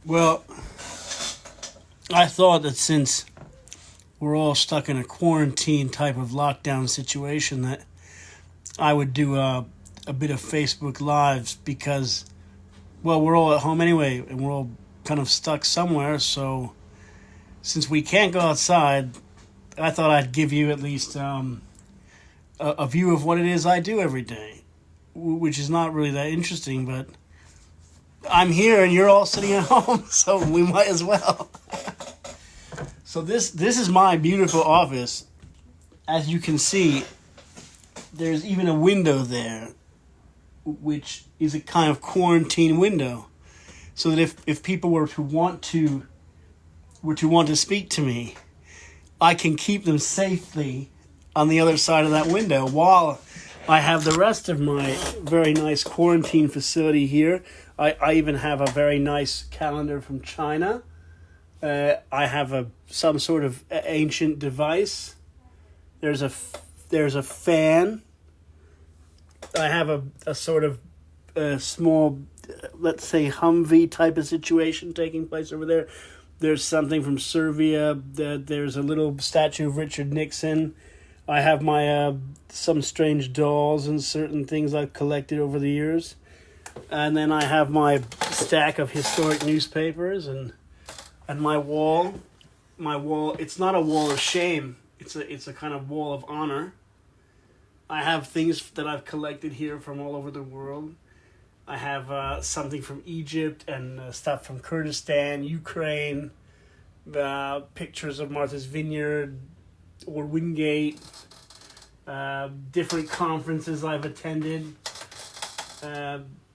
Well, I thought that since we're all stuck in a quarantine type of lockdown situation, that I would do a bit of Facebook Lives because, well, we're all at home anyway and we're all kind of stuck somewhere. So since we can't go outside, I thought I'd give you at least a view of what it is I do every day, which is not really that interesting, but I'm here and you're all sitting at home, so we might as well. So this is my beautiful office. As you can see, there's even a window there, which is a kind of quarantine window, so that if people were to want to speak to me, I can keep them safely on the other side of that window while I have the rest of my very nice quarantine facility here. I even have a very nice calendar from China. I have some sort of ancient device. There's a fan. I have a sort of small, let's say, Humvee type of situation taking place over there. There's something from Serbia. There's a little statue of Richard Nixon. I have my some strange dolls and certain things I've collected over the years. And then I have my stack of historic newspapers and my wall. My wall, it's not a wall of shame. It's a kind of wall of honor. I have things that I've collected here from all over the world. I have something from Egypt and stuff from Kurdistan, Ukraine, pictures of Martha's Vineyard or Wingate, different conferences I've attended.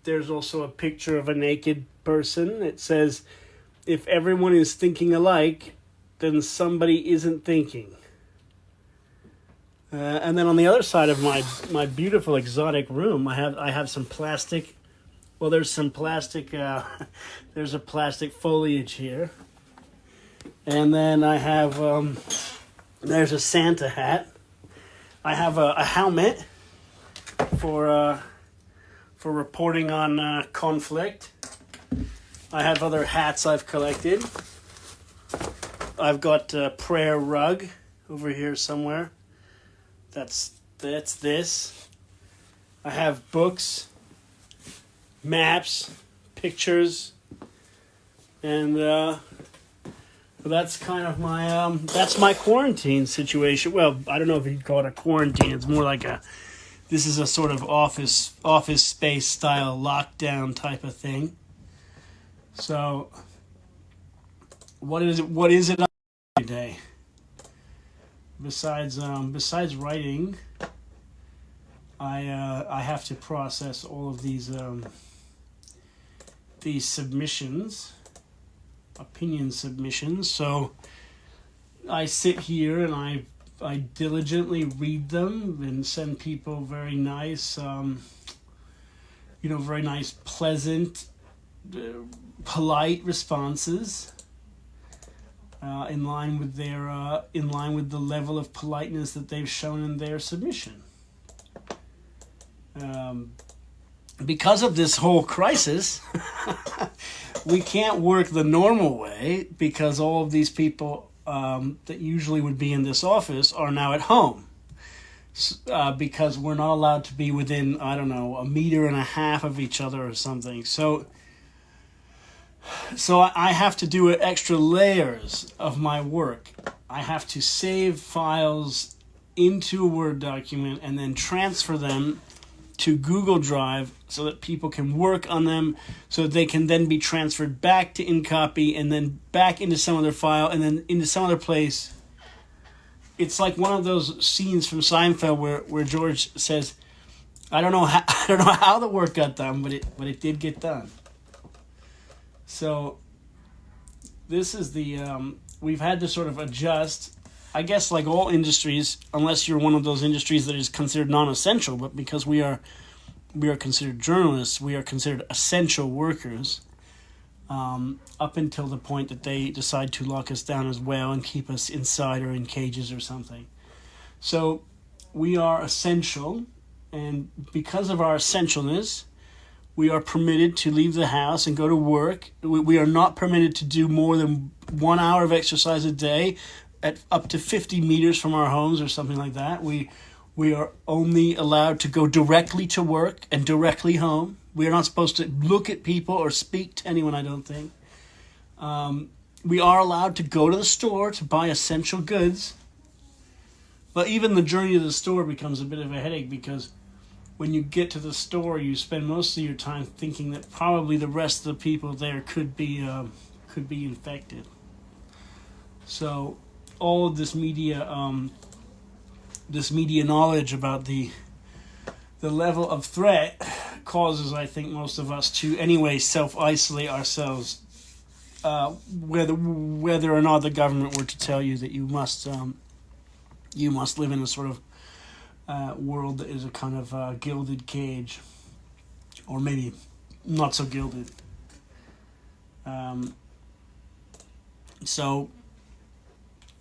There's also a picture of a naked person. It says, if everyone is thinking alike, then somebody isn't thinking. And then on the other side of my beautiful exotic room, I have some plastic. Well, there's some plastic. There's a plastic foliage here, and then I have there's a Santa hat. I have a helmet for reporting on conflict. I have other hats I've collected. I've got a prayer rug over here somewhere. That's this. I have books, maps, pictures, and that's kind of my that's my quarantine situation. Well, I don't know if you'd call it a quarantine. It's more like this is a sort of office space style lockdown type of thing. So what is it every day? Besides writing, I have to process all of these submissions, opinion submissions. So I sit here and I diligently read them and send people very nice, very nice, pleasant, polite responses. In line with the level of politeness that they've shown in their submission. Because of this whole crisis, we can't work the normal way because all of these people that usually would be in this office are now at home. Because we're not allowed to be within, I don't know, 1.5 meters of each other or something. So I have to do extra layers of my work. I have to save files into a Word document and then transfer them to Google Drive so that people can work on them, so that they can then be transferred back to InCopy and then back into some other file and then into some other place. It's like one of those scenes from Seinfeld where George says, I don't know how the work got done, but it did get done. So this is we've had to sort of adjust, I guess, like all industries, unless you're one of those industries that is considered non-essential, but because we are considered journalists, we are considered essential workers, up until the point that they decide to lock us down as well and keep us inside or in cages or something. So we are essential, and because of our essentialness, We are permitted to leave the house and go to work. We are not permitted to do more than 1 hour of exercise a day at up to 50 meters from our homes or something like that. We are only allowed to go directly to work and directly home. We are not supposed to look at people or speak to anyone, I don't think. We are allowed to go to the store to buy essential goods. But even the journey to the store becomes a bit of a headache, because when you get to the store, you spend most of your time thinking that probably the rest of the people there could be infected. So all of this media knowledge about the level of threat causes, I think, most of us to anyway self-isolate ourselves, whether or not the government were to tell you that you must live in a sort of world that is a kind of gilded cage, or maybe not so gilded. So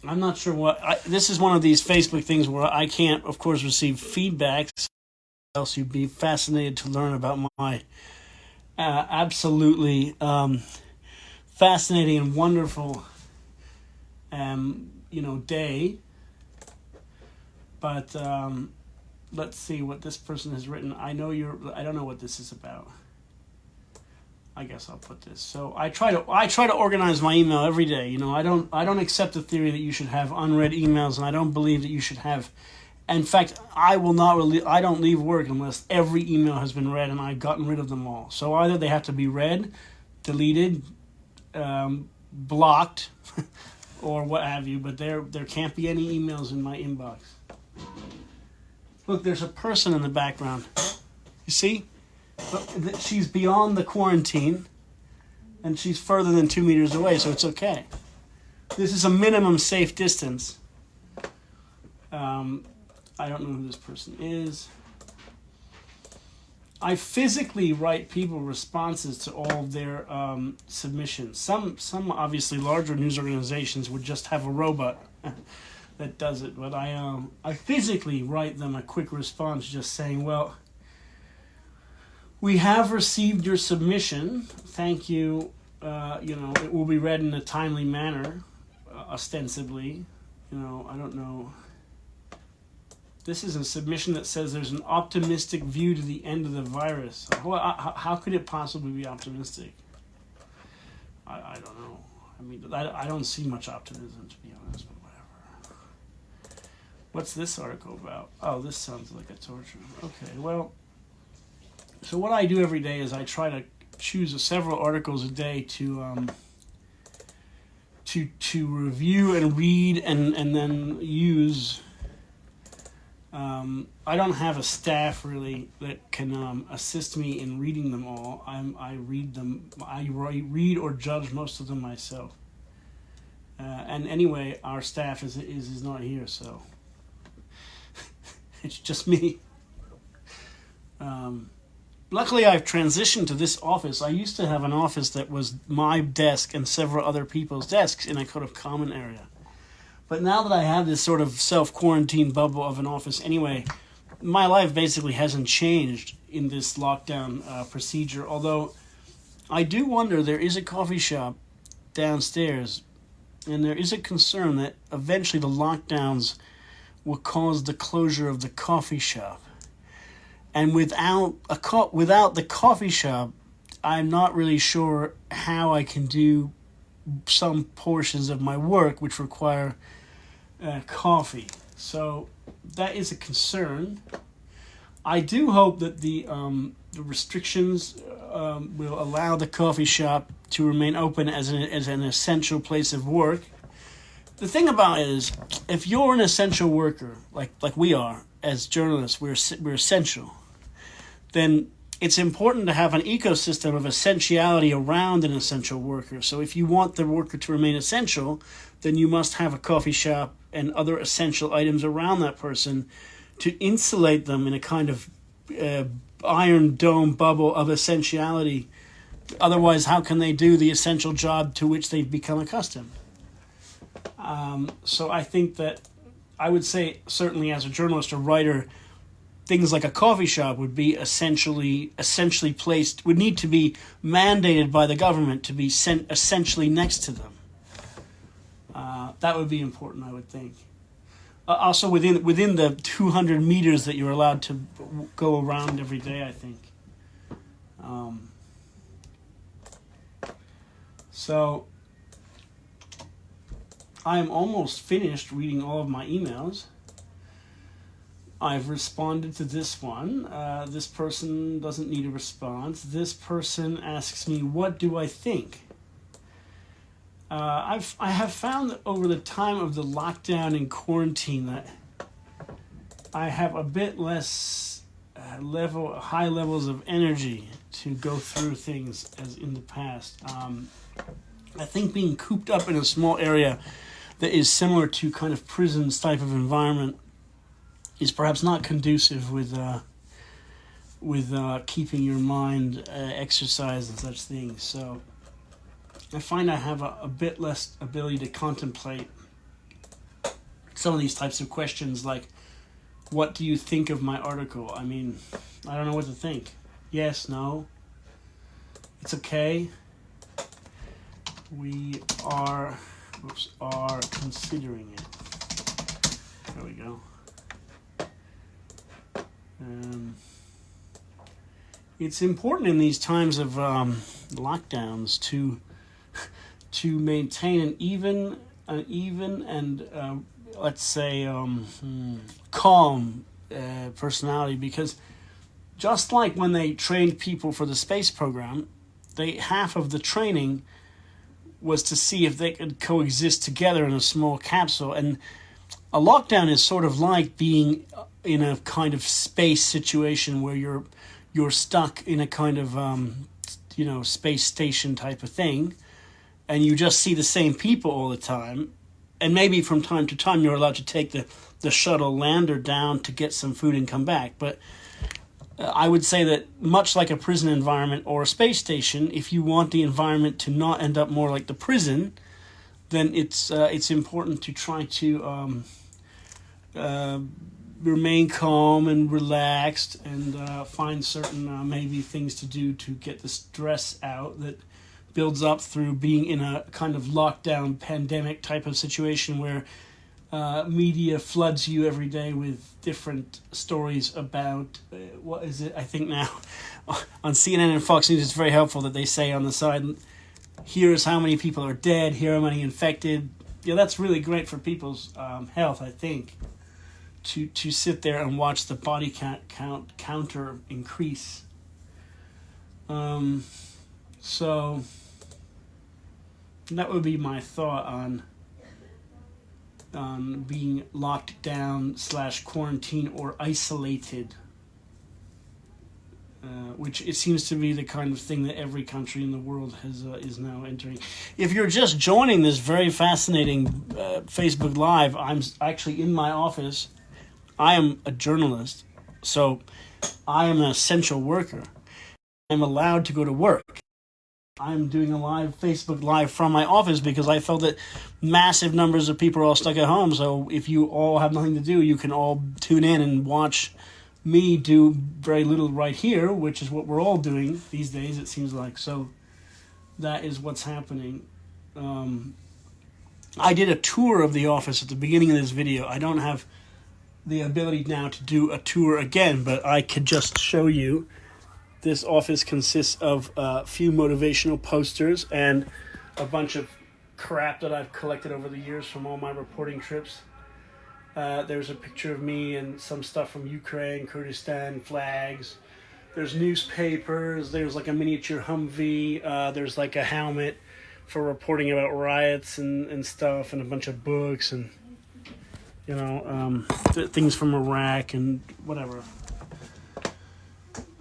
I'm not sure this is one of these Facebook things where I can't, of course, receive feedback. Else you'd be fascinated to learn about my absolutely fascinating and wonderful day. But let's see what this person has written. I don't know what this is about. I guess I'll put this. So I try to organize my email every day. I don't accept the theory that you should have unread emails, and I don't believe that you should have. In fact, I don't leave work unless every email has been read and I've gotten rid of them all. So either they have to be read, deleted, blocked, or what have you. But there can't be any emails in my inbox. Look, there's a person in the background. You see? She's beyond the quarantine, and she's further than 2 meters away, so it's okay. This is a minimum safe distance. I don't know who this person is. I physically write people responses to all of their submissions. Some obviously larger news organizations would just have a robot that does it, but I physically write them a quick response just saying, well, we have received your submission. Thank you. It will be read in a timely manner, ostensibly. I don't know. This is a submission that says there's an optimistic view to the end of the virus. Well, how could it possibly be optimistic? I don't know. I mean, I don't see much optimism, to be honest, but whatever. What's this article about? Oh, this sounds like a torture. Okay, well, so what I do every day is I try to choose several articles a day to review and read and then use. I don't have a staff really that can assist me in reading them all. I read them. I read or judge most of them myself. And anyway, our staff is not here, so it's just me. Luckily, I've transitioned to this office. I used to have an office that was my desk and several other people's desks in a kind of common area. But now that I have this sort of self-quarantine bubble of an office anyway, my life basically hasn't changed in this lockdown procedure, although I do wonder, there is a coffee shop downstairs, and there is a concern that eventually the lockdowns will cause the closure of the coffee shop. And without the coffee shop, I'm not really sure how I can do some portions of my work which require coffee. So that is a concern. I do hope that the restrictions will allow the coffee shop to remain open as an essential place of work. The thing about it is, if you're an essential worker, like we are as journalists, we're essential, then it's important to have an ecosystem of essentiality around an essential worker. So if you want the worker to remain essential, then you must have a coffee shop and other essential items around that person to insulate them in a kind of iron dome bubble of essentiality. Otherwise, how can they do the essential job to which they've become accustomed? So I think that I would say, certainly as a journalist or writer, things like a coffee shop would be essentially placed, would need to be mandated by the government to be sent essentially next to them. That would be important, I would think. Also within the 200 meters that you're allowed to go around every day, I think. So I am almost finished reading all of my emails. I've responded to this one. This person doesn't need a response. This person asks me, what do I think? I have found that over the time of the lockdown and quarantine that I have a bit less high levels of energy to go through things as in the past. I think being cooped up in a small area that is similar to kind of prisons type of environment is perhaps not conducive with keeping your mind exercised and such things. So I find I have a bit less ability to contemplate some of these types of questions like, what do you think of my article? I mean, I don't know what to think. Yes, no. It's okay. We are considering it. There we go. It's important in these times of lockdowns to maintain an even and let's say calm personality, because just like when they trained people for the space program, half of the training was to see if they could coexist together in a small capsule. And a lockdown is sort of like being in a kind of space situation where you're stuck in a kind of space station type of thing, and you just see the same people all the time, and maybe from time to time you're allowed to take the shuttle lander down to get some food and come back. But I would say that much like a prison environment or a space station, if you want the environment to not end up more like the prison, then it's important to try to remain calm and relaxed and find certain maybe things to do to get the stress out that builds up through being in a kind of lockdown pandemic type of situation where media floods you every day with different stories about what is it? I think now on CNN and Fox News, it's very helpful that they say on the side, here's how many people are dead, here are how many infected. Yeah, that's really great for people's health, I think, to sit there and watch the body counter increase. So that would be my thought on being locked down / quarantine or isolated, which it seems to be the kind of thing that every country in the world is now entering. If you're just joining this very fascinating Facebook Live, I'm actually in my office. I am a journalist, so I am an essential worker. I'm allowed to go to work. I'm doing a live Facebook Live from my office because I felt that massive numbers of people are all stuck at home. So if you all have nothing to do, you can all tune in and watch me do very little right here, which is what we're all doing these days, it seems like. So that is what's happening. I did a tour of the office at the beginning of this video. I don't have the ability now to do a tour again, but I could just show you. This office consists of a few motivational posters and a bunch of crap that I've collected over the years from all my reporting trips. There's a picture of me and some stuff from Ukraine, Kurdistan, flags. There's newspapers. There's like a miniature Humvee. There's like a helmet for reporting about riots and stuff, and a bunch of books and things from Iraq and whatever.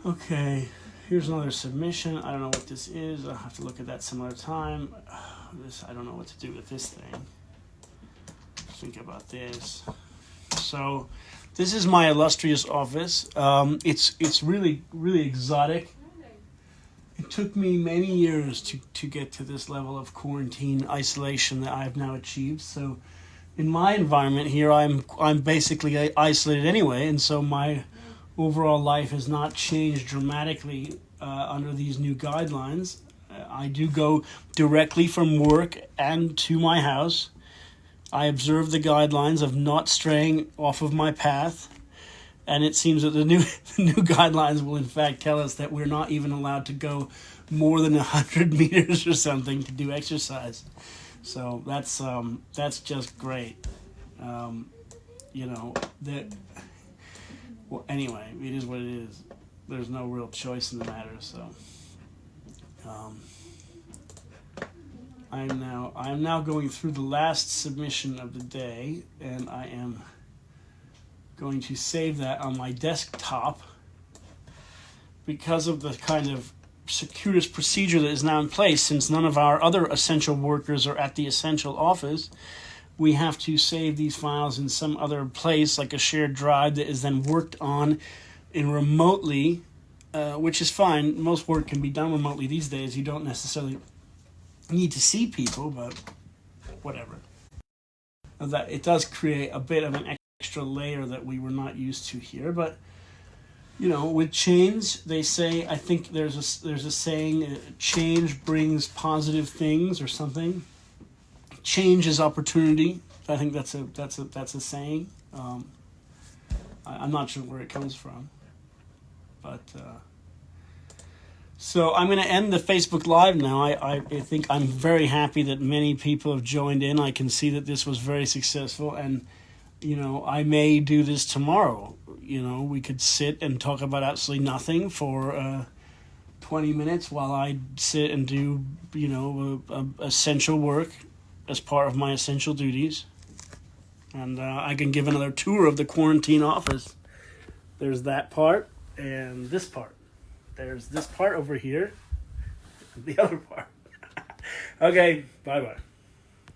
Okay, here's another submission. I don't know what this is. I'll have to look at that some other time. I don't know what to do with this thing. Think about this. So, this is my illustrious office. It's really, really exotic. It took me many years to get to this level of quarantine isolation that I've now achieved. So, in my environment here, I'm basically isolated anyway, and so my overall life has not changed dramatically under these new guidelines. I do go directly from work and to my house. I observe the guidelines of not straying off of my path. And it seems that the new guidelines will in fact tell us that we're not even allowed to go more than 100 meters or something to do exercise. So that's just great. That. Well, anyway, it is what it is. There's no real choice in the matter. So, I'm now going through the last submission of the day, and I am going to save that on my desktop because of the kind of circuitous procedure that is now in place. Since none of our other essential workers are at the essential office, we have to save these files in some other place, like a shared drive that is then worked on in remotely, which is fine. Most work can be done remotely these days. You don't necessarily need to see people, but whatever. That it does create a bit of an extra layer that we were not used to here, but with change, they say, I think there's a saying, change brings positive things or something. Change is opportunity. I think that's a saying. I'm not sure where it comes from, but so I'm going to end the Facebook Live now. I think I'm very happy that many people have joined in. I can see that this was very successful, and I may do this tomorrow. We could sit and talk about absolutely nothing for 20 minutes while I sit and do essential work as part of my essential duties. And I can give another tour of the quarantine office. There's that part and this part. There's this part over here and the other part. Okay, bye-bye.